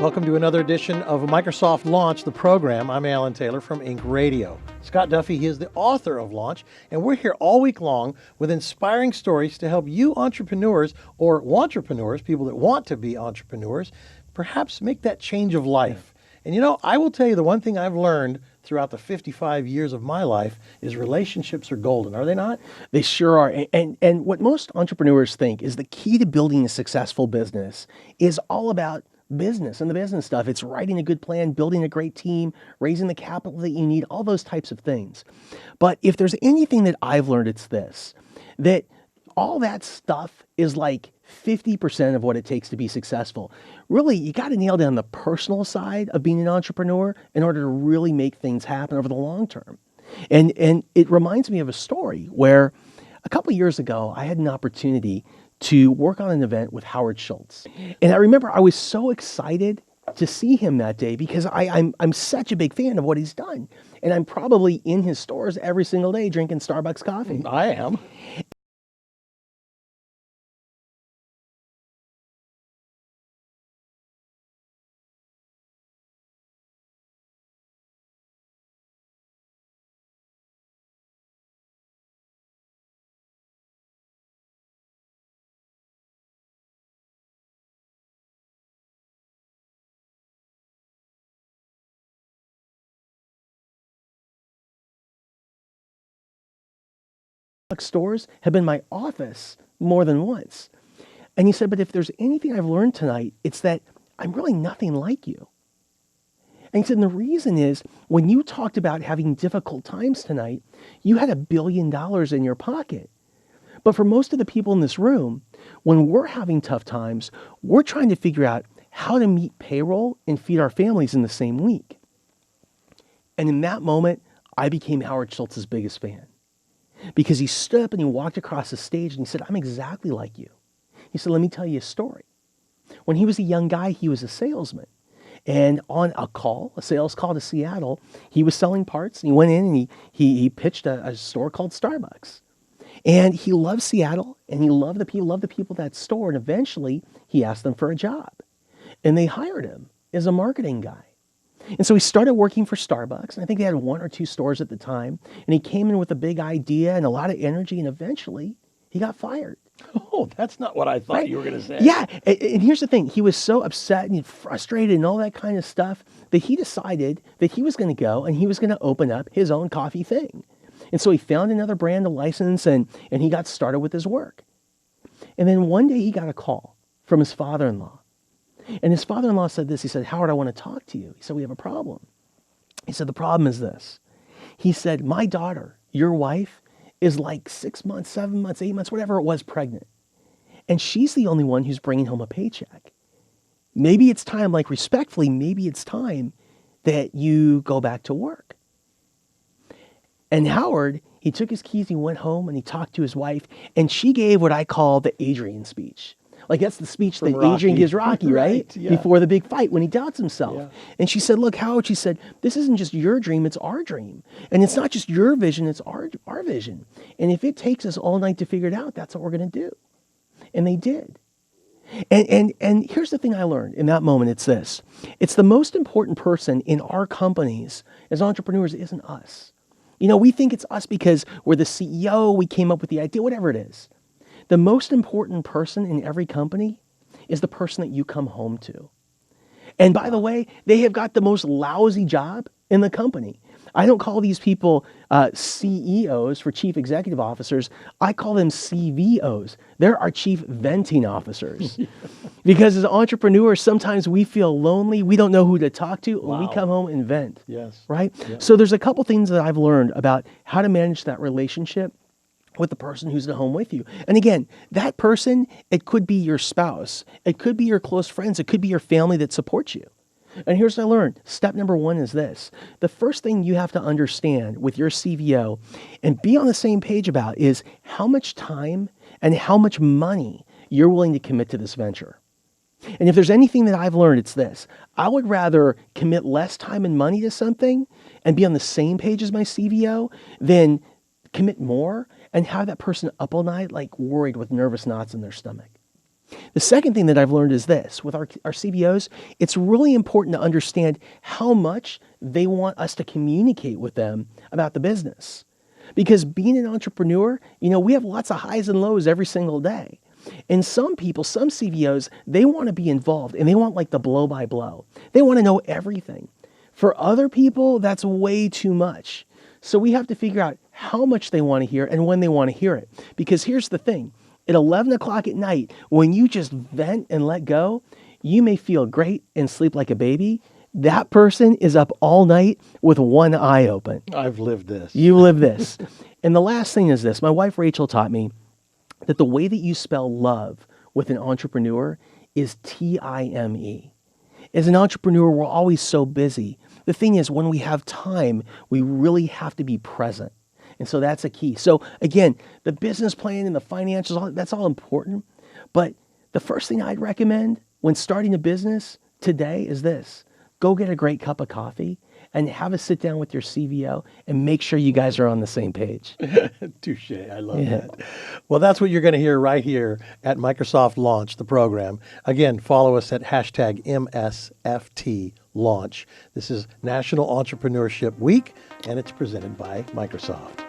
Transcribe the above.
Welcome to another edition of Microsoft Launch, the program. I'm Alan Taylor from Inc. Radio. Scott Duffy, he is the author of Launch, and we're here all week long with inspiring stories to help you entrepreneurs or wantrepreneurs, people that want to be entrepreneurs, perhaps make that change of life. And you know, I will tell you the one thing I've learned throughout the 55 years of my life is relationships are golden, are they not? They sure are. And what most entrepreneurs think is the key to building a successful business is all about business and the business stuff. It's writing a good plan, building a great team, raising the capital that you need, all those types of things. But if there's anything that I've learned, it's this, that all that stuff is like 50% of what it takes to be successful. Really, you got to nail down the personal side of being an entrepreneur in order to really make things happen over the long term. And it reminds me of a story where a couple of years ago, I had an opportunity to work on an event with Howard Schultz. And I remember I was so excited to see him that day because I'm such a big fan of what he's done. And I'm probably in his stores every single day drinking Starbucks coffee. I am. Stores have been my office more than once. And he said, but if there's anything I've learned tonight, it's that I'm really nothing like you. And he said, and the reason is when you talked about having difficult times tonight, you had $1 billion in your pocket. But for most of the people in this room, when we're having tough times, we're trying to figure out how to meet payroll and feed our families in the same week. And in that moment, I became Howard Schultz's biggest fan. Because he stood up and he walked across the stage and he said, I'm exactly like you. He said, let me tell you a story. When he was a young guy, he was a salesman. And on a sales call to Seattle, he was selling parts. And he went in and he pitched a store called Starbucks. And he loved Seattle and he loved the people at that store. And eventually he asked them for a job. And they hired him as a marketing guy. And so he started working for Starbucks, and I think they had 1 or 2 stores at the time, and he came in with a big idea and a lot of energy, and eventually he got fired. Oh, that's not what I thought you were going to say. Yeah, and here's the thing. He was so upset and frustrated and all that kind of stuff that he decided that he was going to go and he was going to open up his own coffee thing. And so he found another brand to license, and he got started with his work. And then one day he got a call from his father-in-law. And his father-in-law said this. He said, Howard, I want to talk to you. He said, we have a problem. He said, the problem is this. He said, my daughter, your wife, is like 6 months, 7 months, 8 months, whatever it was, pregnant. And she's the only one who's bringing home a paycheck. Maybe it's time, like respectfully, maybe it's time that you go back to work. And Howard, he took his keys, he went home and he talked to his wife, and she gave what I call the Adrian speech. Like that's the speech that Adrian gives Rocky, right? Yeah. Before the big fight when he doubts himself. Yeah. And she said, look, Howard, she said, this isn't just your dream, it's our dream. And it's not just your vision, it's our vision. And if it takes us all night to figure it out, that's what we're going to do. And they did. And here's the thing I learned in that moment. It's this. It's the most important person in our companies as entrepreneurs isn't us. You know, we think it's us because we're the CEO, we came up with the idea, whatever it is. The most important person in every company is the person that you come home to. And by the way, they have got the most lousy job in the company. I don't call these people CEOs for chief executive officers. I call them CVOs. They're our chief venting officers. Because as entrepreneurs, sometimes we feel lonely. We don't know who to talk to. Wow. We come home and vent. Yes. Right? Yep. So there's a couple things that I've learned about how to manage that relationship with the person who's at home with you. And again, that person, it could be your spouse. It could be your close friends. It could be your family that supports you. And here's what I learned. Step number 1 is this. The first thing you have to understand with your CVO and be on the same page about is how much time and how much money you're willing to commit to this venture. And if there's anything that I've learned, it's this. I would rather commit less time and money to something and be on the same page as my CVO than commit more and have that person up all night like worried with nervous knots in their stomach. The second thing that I've learned is this. With our CBOs, it's really important to understand how much they want us to communicate with them about the business. Because being an entrepreneur, we have lots of highs and lows every single day. And some people, some CBOs, they want to be involved and they want like the blow by blow. They want to know everything. For other people, that's way too much. So we have to figure out how much they want to hear and when they want to hear it. Because here's the thing. At 11 o'clock at night, when you just vent and let go, you may feel great and sleep like a baby. That person is up all night with one eye open. I've lived this. You live this. And the last thing is this. My wife, Rachel, taught me that the way that you spell love with an entrepreneur is Time. As an entrepreneur, we're always so busy. The thing is, when we have time, we really have to be present. And so that's a key. So again, the business plan and the financials, that's all important. But the first thing I'd recommend when starting a business today is this. Go get a great cup of coffee and have a sit down with your CVO and make sure you guys are on the same page. Touche. I love that. Well, that's what you're going to hear right here at Microsoft Launch, the program. Again, follow us at hashtag MSFT Launch. This is National Entrepreneurship Week, and it's presented by Microsoft.